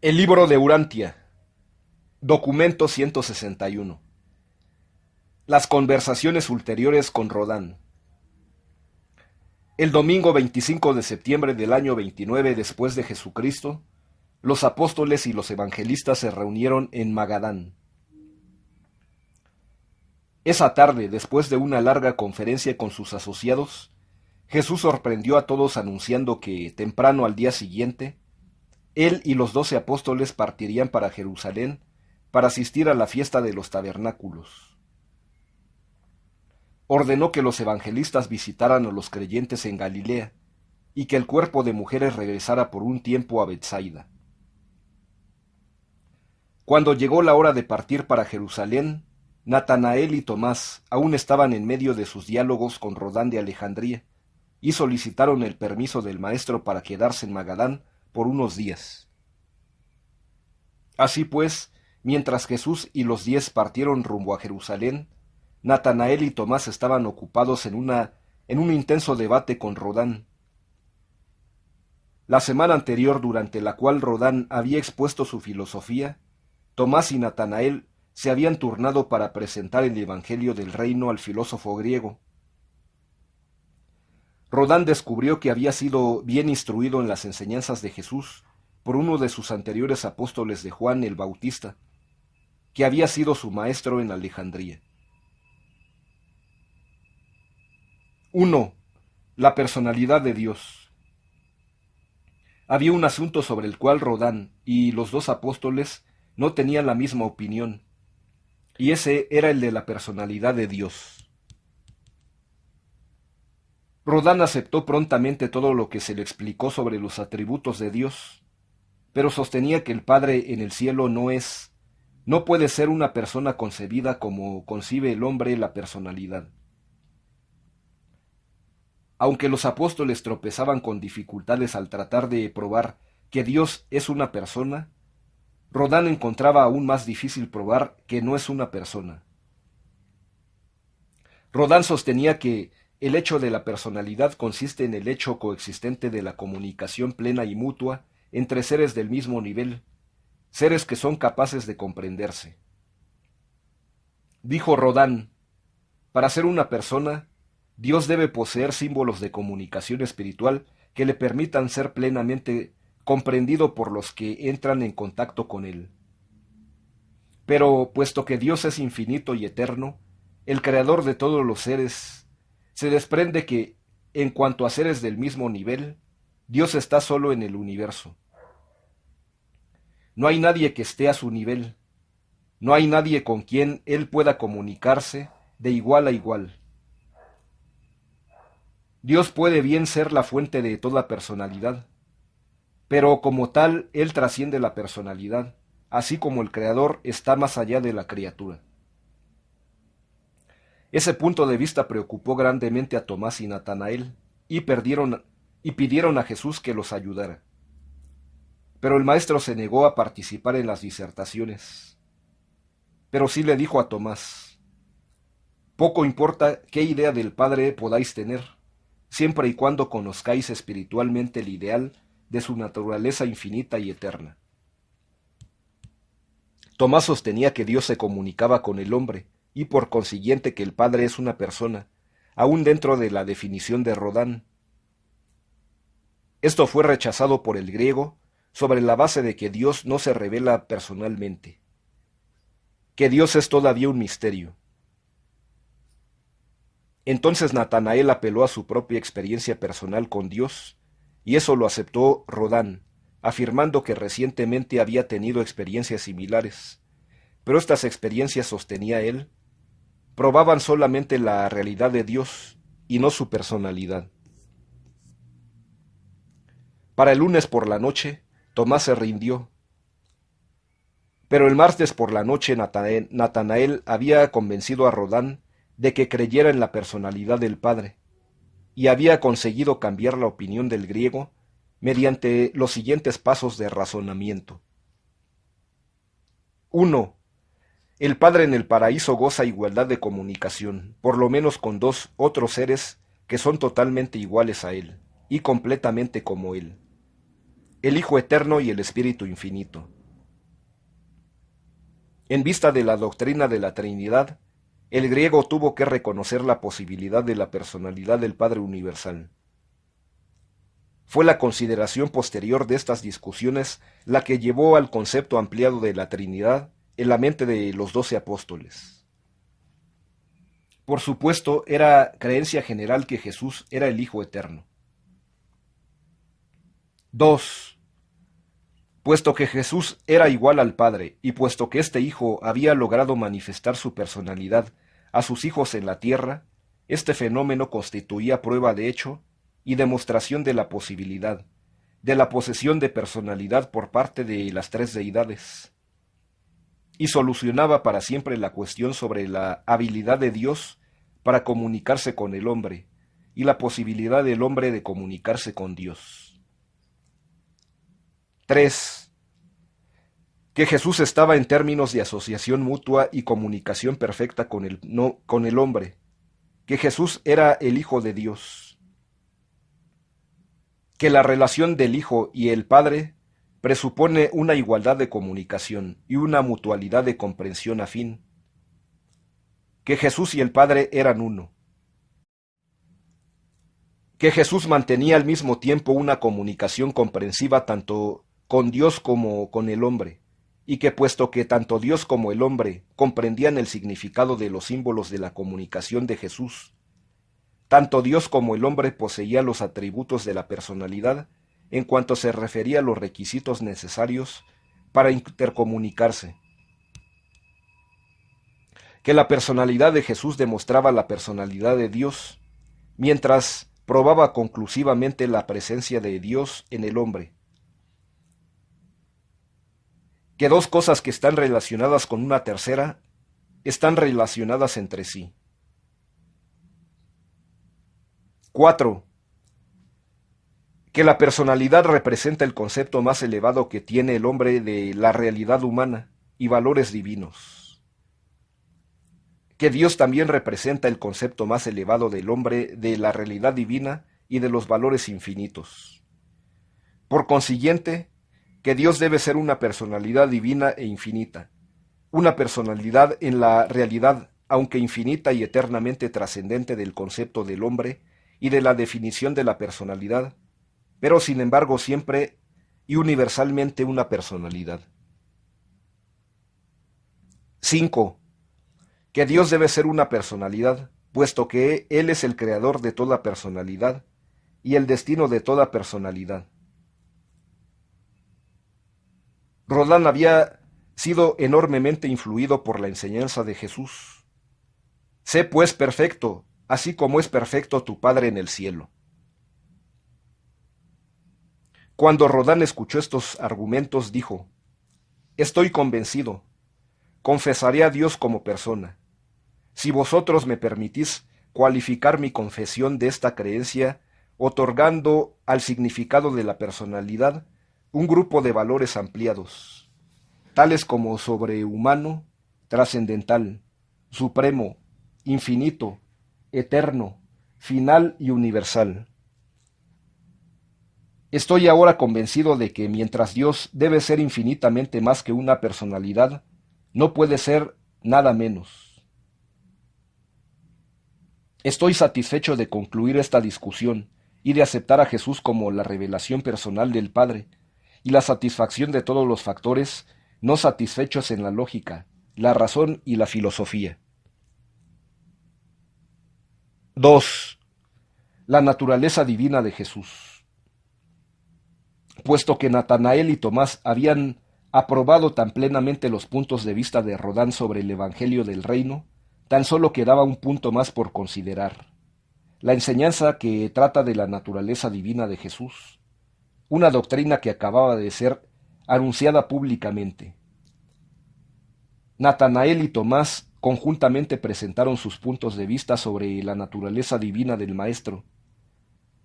El libro de Urantia, documento 161. Las conversaciones ulteriores con Rodán. El domingo 25 de septiembre del año 29 después de Jesucristo, los apóstoles y los evangelistas se reunieron en Magadán. Esa tarde, después de una larga conferencia con sus asociados, Jesús sorprendió a todos anunciando que, temprano al día siguiente, él y los 12 apóstoles partirían para Jerusalén para asistir a la fiesta de los tabernáculos. Ordenó que los evangelistas visitaran a los creyentes en Galilea y que el cuerpo de mujeres regresara por un tiempo a Betsaida. Cuando llegó la hora de partir para Jerusalén, Natanael y Tomás aún estaban en medio de sus diálogos con Rodán de Alejandría y solicitaron el permiso del maestro para quedarse en Magadán por unos días. Así pues, mientras Jesús y los 10 partieron rumbo a Jerusalén, Natanael y Tomás estaban ocupados en un intenso debate con Rodán. La semana anterior, durante la cual Rodán había expuesto su filosofía, Tomás y Natanael se habían turnado para presentar el Evangelio del Reino al filósofo griego. Rodán descubrió que había sido bien instruido en las enseñanzas de Jesús por uno de sus anteriores apóstoles de Juan el Bautista, que había sido su maestro en Alejandría. 1. La personalidad de Dios. Había un asunto sobre el cual Rodán y los 2 apóstoles no tenían la misma opinión, y ese era el de la personalidad de Dios. Rodán aceptó prontamente todo lo que se le explicó sobre los atributos de Dios, pero sostenía que el Padre en el cielo no puede ser una persona concebida como concibe el hombre la personalidad. Aunque los apóstoles tropezaban con dificultades al tratar de probar que Dios es una persona, Rodán encontraba aún más difícil probar que no es una persona. Rodán sostenía que el hecho de la personalidad consiste en el hecho coexistente de la comunicación plena y mutua entre seres del mismo nivel, seres que son capaces de comprenderse. Dijo Rodán, para ser una persona, Dios debe poseer símbolos de comunicación espiritual que le permitan ser plenamente comprendido por los que entran en contacto con él. Pero, puesto que Dios es infinito y eterno, el creador de todos los seres, se desprende que, en cuanto a seres del mismo nivel, Dios está solo en el universo. No hay nadie que esté a su nivel, no hay nadie con quien él pueda comunicarse de igual a igual. Dios puede bien ser la fuente de toda personalidad, pero como tal él trasciende la personalidad, así como el Creador está más allá de la criatura. Ese punto de vista preocupó grandemente a Tomás y Natanael, y pidieron a Jesús que los ayudara. Pero el maestro se negó a participar en las disertaciones. Pero sí le dijo a Tomás, poco importa qué idea del Padre podáis tener, siempre y cuando conozcáis espiritualmente el ideal de su naturaleza infinita y eterna. Tomás sostenía que Dios se comunicaba con el hombre, y por consiguiente que el Padre es una persona, aún dentro de la definición de Rodán. Esto fue rechazado por el griego sobre la base de que Dios no se revela personalmente, que Dios es todavía un misterio. Entonces Natanael apeló a su propia experiencia personal con Dios, y eso lo aceptó Rodán, afirmando que recientemente había tenido experiencias similares, pero estas experiencias, sostenía él, probaban solamente la realidad de Dios y no su personalidad. Para el lunes por la noche, Tomás se rindió, pero el martes por la noche Natanael había convencido a Rodán de que creyera en la personalidad del Padre, y había conseguido cambiar la opinión del griego mediante los siguientes pasos de razonamiento. 1. El Padre en el paraíso goza igualdad de comunicación, por lo menos con 2 otros seres que son totalmente iguales a él, y completamente como él. el Hijo Eterno y el Espíritu Infinito. En vista de la doctrina de la Trinidad, el griego tuvo que reconocer la posibilidad de la personalidad del Padre Universal. Fue la consideración posterior de estas discusiones la que llevó al concepto ampliado de la Trinidad en la mente de los 12 apóstoles. Por supuesto, era creencia general que Jesús era el Hijo Eterno. 2. Puesto que Jesús era igual al Padre, y puesto que este Hijo había logrado manifestar su personalidad a sus hijos en la tierra, este fenómeno constituía prueba de hecho y demostración de la posibilidad, de la posesión de personalidad por parte de las tres deidades, y solucionaba para siempre la cuestión sobre la habilidad de Dios para comunicarse con el hombre, y la posibilidad del hombre de comunicarse con Dios. 3. Que Jesús estaba en términos de asociación mutua y comunicación perfecta con el hombre, que Jesús era el Hijo de Dios, que la relación del Hijo y el Padre presupone una igualdad de comunicación y una mutualidad de comprensión afín, que Jesús y el Padre eran uno, que Jesús mantenía al mismo tiempo una comunicación comprensiva tanto con Dios como con el hombre, y que puesto que tanto Dios como el hombre comprendían el significado de los símbolos de la comunicación de Jesús, tanto Dios como el hombre poseían los atributos de la personalidad en cuanto se refería a los requisitos necesarios para intercomunicarse, que la personalidad de Jesús demostraba la personalidad de Dios, mientras probaba conclusivamente la presencia de Dios en el hombre, que dos cosas que están relacionadas con una tercera están relacionadas entre sí. 4. Que la personalidad representa el concepto más elevado que tiene el hombre de la realidad humana y valores divinos. Que Dios también representa el concepto más elevado del hombre de la realidad divina y de los valores infinitos. Por consiguiente, que Dios debe ser una personalidad divina e infinita, una personalidad en la realidad, aunque infinita y eternamente trascendente del concepto del hombre y de la definición de la personalidad, pero sin embargo siempre y universalmente una personalidad. 5. Que Dios debe ser una personalidad, puesto que Él es el creador de toda personalidad y el destino de toda personalidad. Rodán había sido enormemente influido por la enseñanza de Jesús. Sé pues perfecto, así como es perfecto tu Padre en el cielo. Cuando Rodán escuchó estos argumentos, dijo: Estoy convencido, confesaré a Dios como persona. Si vosotros me permitís cualificar mi confesión de esta creencia, otorgando al significado de la personalidad un grupo de valores ampliados, tales como sobrehumano, trascendental, supremo, infinito, eterno, final y universal. Estoy ahora convencido de que mientras Dios debe ser infinitamente más que una personalidad, no puede ser nada menos. Estoy satisfecho de concluir esta discusión y de aceptar a Jesús como la revelación personal del Padre y la satisfacción de todos los factores no satisfechos en la lógica, la razón y la filosofía. 2. La naturaleza divina de Jesús. Puesto que Natanael y Tomás habían aprobado tan plenamente los puntos de vista de Rodán sobre el Evangelio del Reino, tan solo quedaba un punto más por considerar: la enseñanza que trata de la naturaleza divina de Jesús, una doctrina que acababa de ser anunciada públicamente. Natanael y Tomás conjuntamente presentaron sus puntos de vista sobre la naturaleza divina del Maestro,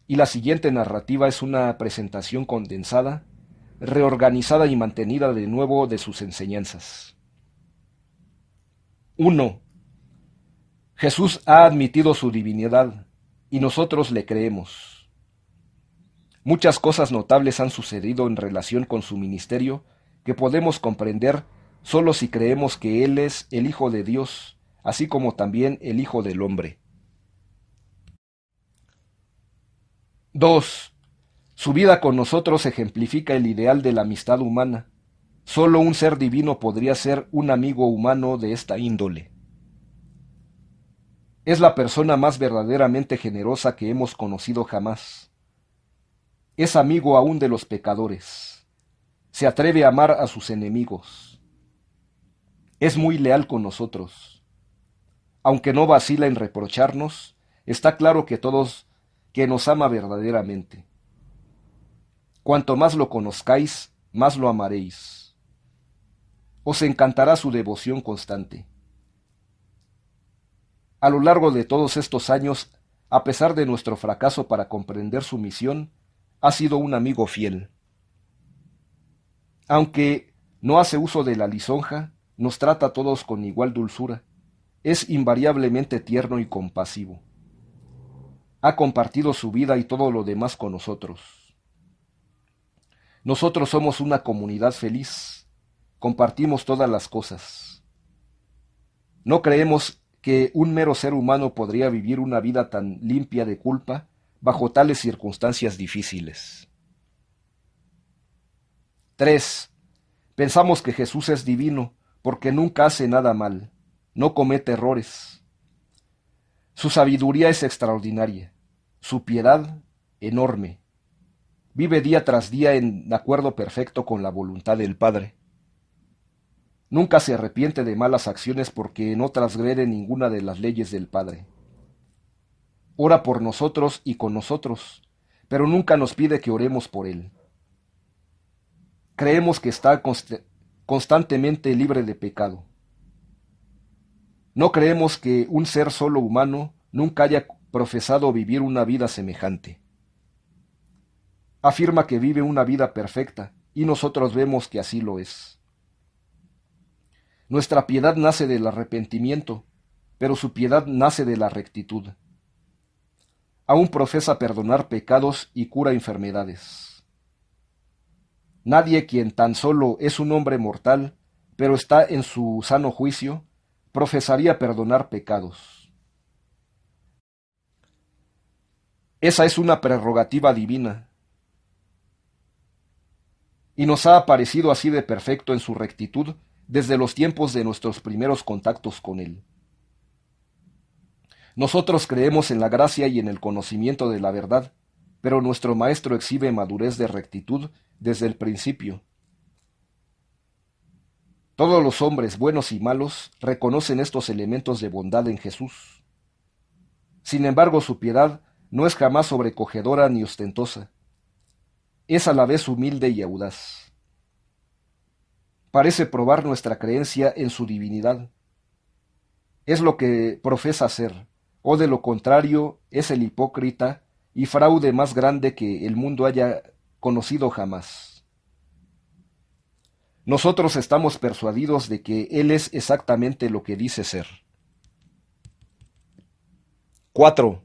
y la siguiente narrativa es una presentación condensada, reorganizada y mantenida de nuevo de sus enseñanzas. 1. Jesús ha admitido su divinidad, y nosotros le creemos. Muchas cosas notables han sucedido en relación con su ministerio que podemos comprender solo si creemos que Él es el Hijo de Dios, así como también el Hijo del Hombre. 2. Su vida con nosotros ejemplifica el ideal de la amistad humana. Solo un ser divino podría ser un amigo humano de esta índole. Es la persona más verdaderamente generosa que hemos conocido jamás. Es amigo aún de los pecadores. Se atreve a amar a sus enemigos. Es muy leal con nosotros. Aunque no vacila en reprocharnos, está claro que nos ama verdaderamente. Cuanto más lo conozcáis, más lo amaréis. Os encantará su devoción constante. A lo largo de todos estos años, a pesar de nuestro fracaso para comprender su misión, ha sido un amigo fiel. Aunque no hace uso de la lisonja, nos trata a todos con igual dulzura. Es invariablemente tierno y compasivo. Ha compartido su vida y todo lo demás con nosotros. Nosotros somos una comunidad feliz. Compartimos todas las cosas. No creemos que un mero ser humano podría vivir una vida tan limpia de culpa bajo tales circunstancias difíciles. 3. Pensamos que Jesús es divino porque nunca hace nada mal, no comete errores. Su sabiduría es extraordinaria, su piedad enorme. Vive día tras día en acuerdo perfecto con la voluntad del Padre. Nunca se arrepiente de malas acciones porque no transgrede ninguna de las leyes del Padre. Ora por nosotros y con nosotros, pero nunca nos pide que oremos por Él. Creemos que está constantemente libre de pecado. No creemos que un ser solo humano nunca haya profesado vivir una vida semejante. Afirma que vive una vida perfecta, y nosotros vemos que así lo es. Nuestra piedad nace del arrepentimiento, pero su piedad nace de la rectitud. Aún profesa perdonar pecados y cura enfermedades. Nadie quien tan solo es un hombre mortal, pero está en su sano juicio, profesaría perdonar pecados. Esa es una prerrogativa divina, y nos ha aparecido así de perfecto en su rectitud desde los tiempos de nuestros primeros contactos con Él. Nosotros creemos en la gracia y en el conocimiento de la verdad, pero nuestro Maestro exhibe madurez de rectitud desde el principio. Todos los hombres, buenos y malos, reconocen estos elementos de bondad en Jesús. Sin embargo, su piedad no es jamás sobrecogedora ni ostentosa. Es a la vez humilde y audaz. Parece probar nuestra creencia en su divinidad. Es lo que profesa ser, o de lo contrario es el hipócrita y fraude más grande que el mundo haya conocido jamás. Nosotros estamos persuadidos de que Él es exactamente lo que dice ser. 4.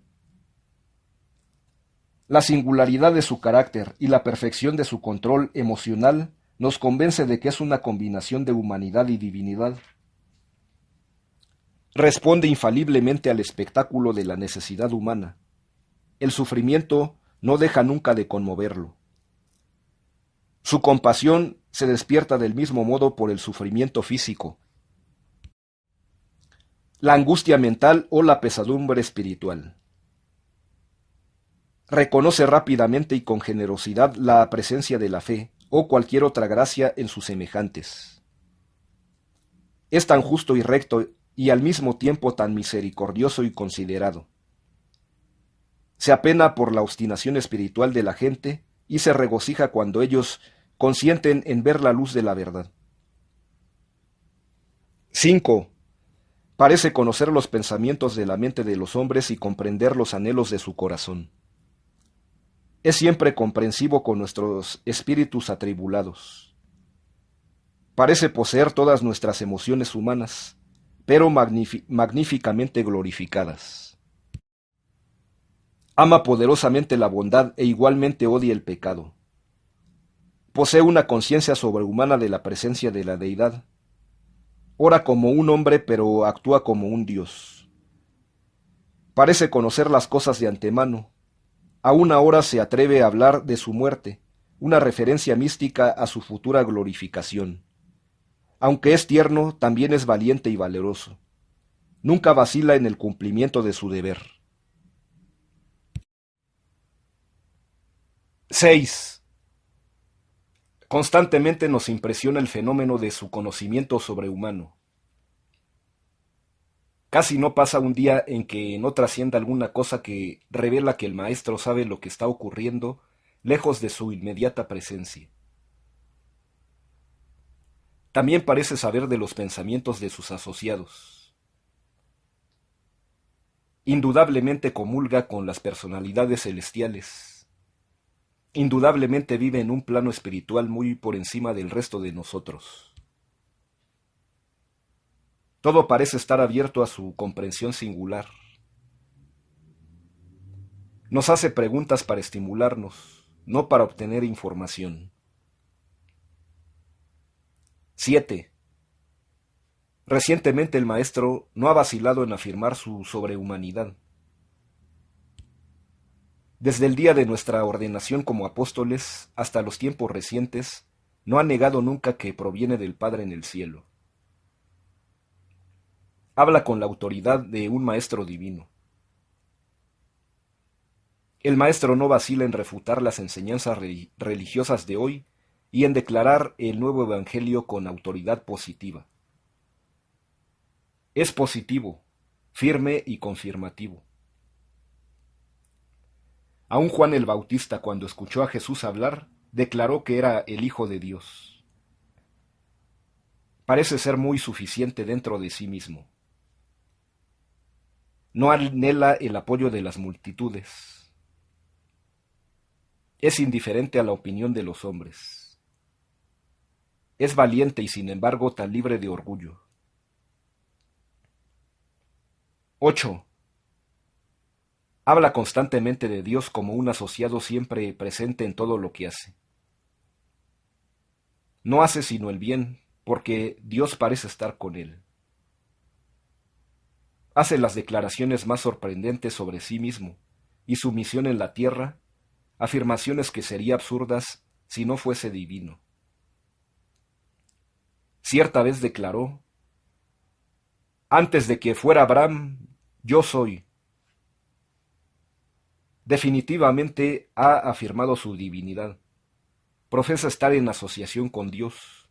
La singularidad de su carácter y la perfección de su control emocional nos convence de que es una combinación de humanidad y divinidad. Responde infaliblemente al espectáculo de la necesidad humana. El sufrimiento no deja nunca de conmoverlo. Su compasión se despierta del mismo modo por el sufrimiento físico, la angustia mental o la pesadumbre espiritual. Reconoce rápidamente y con generosidad la presencia de la fe o cualquier otra gracia en sus semejantes. Es tan justo y recto y al mismo tiempo tan misericordioso y considerado. Se apena por la obstinación espiritual de la gente y se regocija cuando ellos consienten en ver la luz de la verdad. 5. Parece conocer los pensamientos de la mente de los hombres y comprender los anhelos de su corazón. Es siempre comprensivo con nuestros espíritus atribulados. Parece poseer todas nuestras emociones humanas, pero magníficamente glorificadas. Ama poderosamente la bondad e igualmente odia el pecado. Posee una conciencia sobrehumana de la presencia de la deidad. Ora como un hombre, pero actúa como un dios. Parece conocer las cosas de antemano. Aún ahora se atreve a hablar de su muerte, una referencia mística a su futura glorificación. Aunque es tierno, también es valiente y valeroso. Nunca vacila en el cumplimiento de su deber. 6. Constantemente nos impresiona el fenómeno de su conocimiento sobrehumano. Casi no pasa un día en que no trascienda alguna cosa que revela que el maestro sabe lo que está ocurriendo lejos de su inmediata presencia. También parece saber de los pensamientos de sus asociados. Indudablemente comulga con las personalidades celestiales. Indudablemente vive en un plano espiritual muy por encima del resto de nosotros. Todo parece estar abierto a su comprensión singular. Nos hace preguntas para estimularnos, no para obtener información. 7. Recientemente el maestro no ha vacilado en afirmar su sobrehumanidad. Desde el día de nuestra ordenación como apóstoles hasta los tiempos recientes, no ha negado nunca que proviene del Padre en el cielo. Habla con la autoridad de un maestro divino. El maestro no vacila en refutar las enseñanzas religiosas de hoy y en declarar el nuevo evangelio con autoridad positiva. Es positivo, firme y confirmativo. Aun Juan el Bautista, cuando escuchó a Jesús hablar, declaró que era el Hijo de Dios. Parece ser muy suficiente dentro de sí mismo. No anhela el apoyo de las multitudes. Es indiferente a la opinión de los hombres. Es valiente y sin embargo tan libre de orgullo. 8. Habla constantemente de Dios como un asociado siempre presente en todo lo que hace. No hace sino el bien, porque Dios parece estar con él. Hace las declaraciones más sorprendentes sobre sí mismo y su misión en la tierra, afirmaciones que serían absurdas si no fuese divino. Cierta vez declaró: antes de que fuera Abraham, yo soy. Definitivamente ha afirmado su divinidad. Profesa estar en asociación con Dios.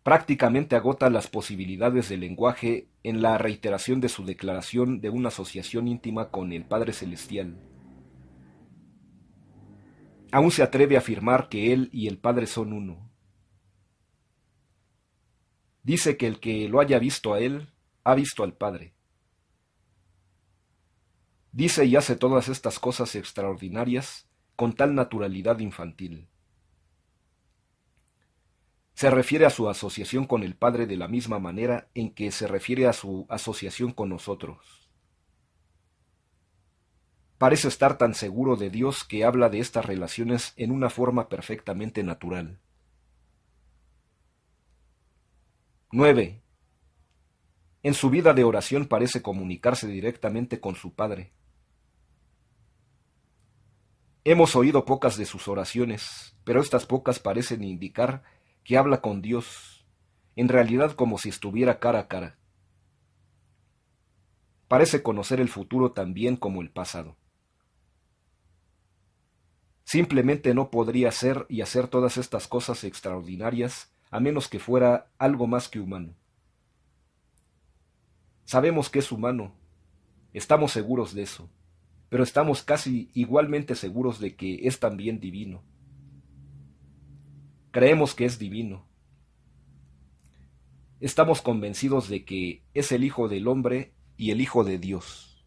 Prácticamente agota las posibilidades del lenguaje en la reiteración de su declaración de una asociación íntima con el Padre Celestial. Aún se atreve a afirmar que Él y el Padre son uno. Dice que el que lo haya visto a Él, ha visto al Padre. Dice y hace todas estas cosas extraordinarias con tal naturalidad infantil. Se refiere a su asociación con el Padre de la misma manera en que se refiere a su asociación con nosotros. Parece estar tan seguro de Dios que habla de estas relaciones en una forma perfectamente natural. 9. En su vida de oración parece comunicarse directamente con su Padre. Hemos oído pocas de sus oraciones, pero estas pocas parecen indicar que habla con Dios, en realidad como si estuviera cara a cara. Parece conocer el futuro tan bien como el pasado. Simplemente no podría ser y hacer todas estas cosas extraordinarias a menos que fuera algo más que humano. Sabemos que es humano, estamos seguros de eso, pero estamos casi igualmente seguros de que es también divino. Creemos que es divino. Estamos convencidos de que es el Hijo del Hombre y el Hijo de Dios.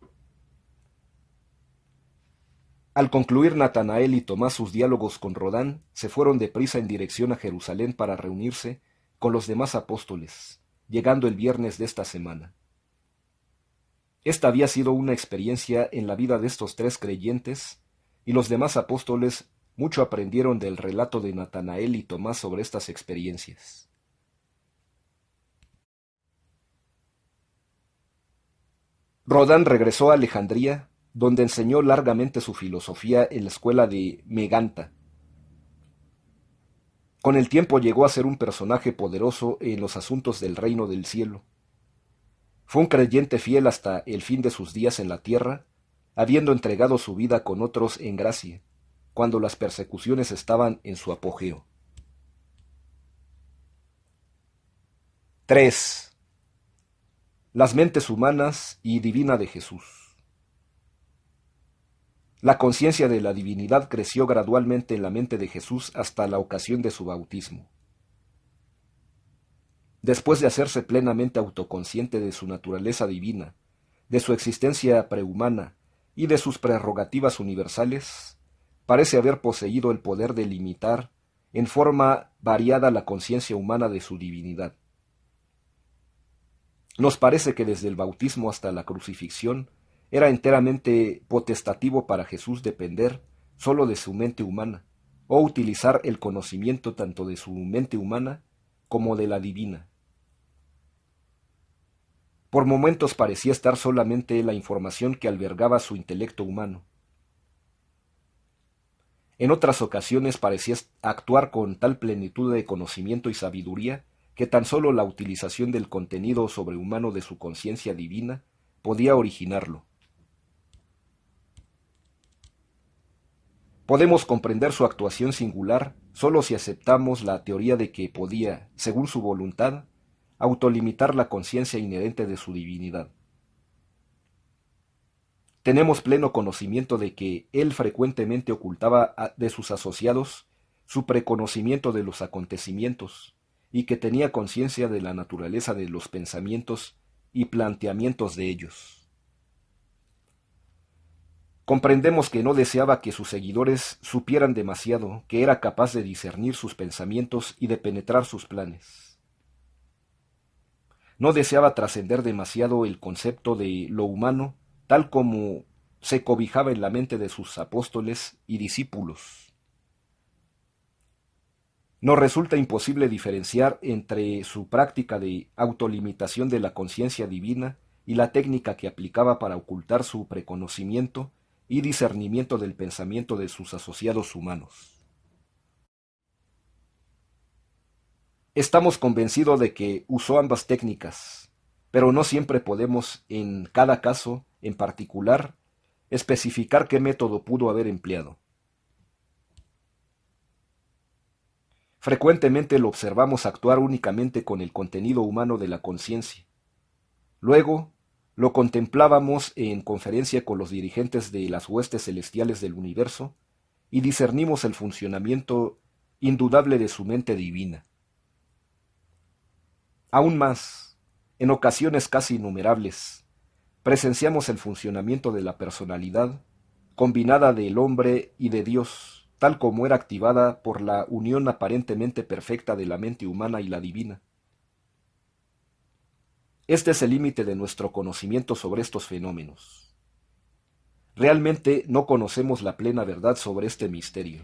Al concluir Natanael y Tomás sus diálogos con Rodán, se fueron deprisa en dirección a Jerusalén para reunirse con los demás apóstoles, llegando el viernes de esta semana. Esta había sido una experiencia en la vida de estos tres creyentes, y los demás apóstoles mucho aprendieron del relato de Natanael y Tomás sobre estas experiencias. Rodán regresó a Alejandría, donde enseñó largamente su filosofía en la escuela de Meganta. Con el tiempo llegó a ser un personaje poderoso en los asuntos del reino del cielo. Fue un creyente fiel hasta el fin de sus días en la tierra, habiendo entregado su vida con otros en gracia, cuando las persecuciones estaban en su apogeo. 3. Las mentes humanas y divina de Jesús. La conciencia de la divinidad creció gradualmente en la mente de Jesús hasta la ocasión de su bautismo. Después de hacerse plenamente autoconsciente de su naturaleza divina, de su existencia prehumana y de sus prerrogativas universales, parece haber poseído el poder de limitar en forma variada la conciencia humana de su divinidad. Nos parece que desde el bautismo hasta la crucifixión era enteramente potestativo para Jesús depender sólo de su mente humana, o utilizar el conocimiento tanto de su mente humana como de la divina. Por momentos parecía estar solamente la información que albergaba su intelecto humano. En otras ocasiones parecía actuar con tal plenitud de conocimiento y sabiduría que tan solo la utilización del contenido sobrehumano de su conciencia divina podía originarlo. Podemos comprender su actuación singular solo si aceptamos la teoría de que podía, según su voluntad, autolimitar la conciencia inherente de su divinidad. Tenemos pleno conocimiento de que él frecuentemente ocultaba de sus asociados su preconocimiento de los acontecimientos y que tenía conciencia de la naturaleza de los pensamientos y planteamientos de ellos. Comprendemos que no deseaba que sus seguidores supieran demasiado, que era capaz de discernir sus pensamientos y de penetrar sus planes. No deseaba trascender demasiado el concepto de lo humano, tal como se cobijaba en la mente de sus apóstoles y discípulos. Nos resulta imposible diferenciar entre su práctica de autolimitación de la conciencia divina y la técnica que aplicaba para ocultar su preconocimiento y discernimiento del pensamiento de sus asociados humanos. Estamos convencidos de que usó ambas técnicas, pero no siempre podemos, en cada caso en particular, especificar qué método pudo haber empleado. Frecuentemente lo observamos actuar únicamente con el contenido humano de la conciencia. Luego, lo contemplábamos en conferencia con los dirigentes de las huestes celestiales del universo y discernimos el funcionamiento indudable de su mente divina. Aún más, en ocasiones casi innumerables, presenciamos el funcionamiento de la personalidad combinada del hombre y de Dios, tal como era activada por la unión aparentemente perfecta de la mente humana y la divina. Este es el límite de nuestro conocimiento sobre estos fenómenos. Realmente no conocemos la plena verdad sobre este misterio.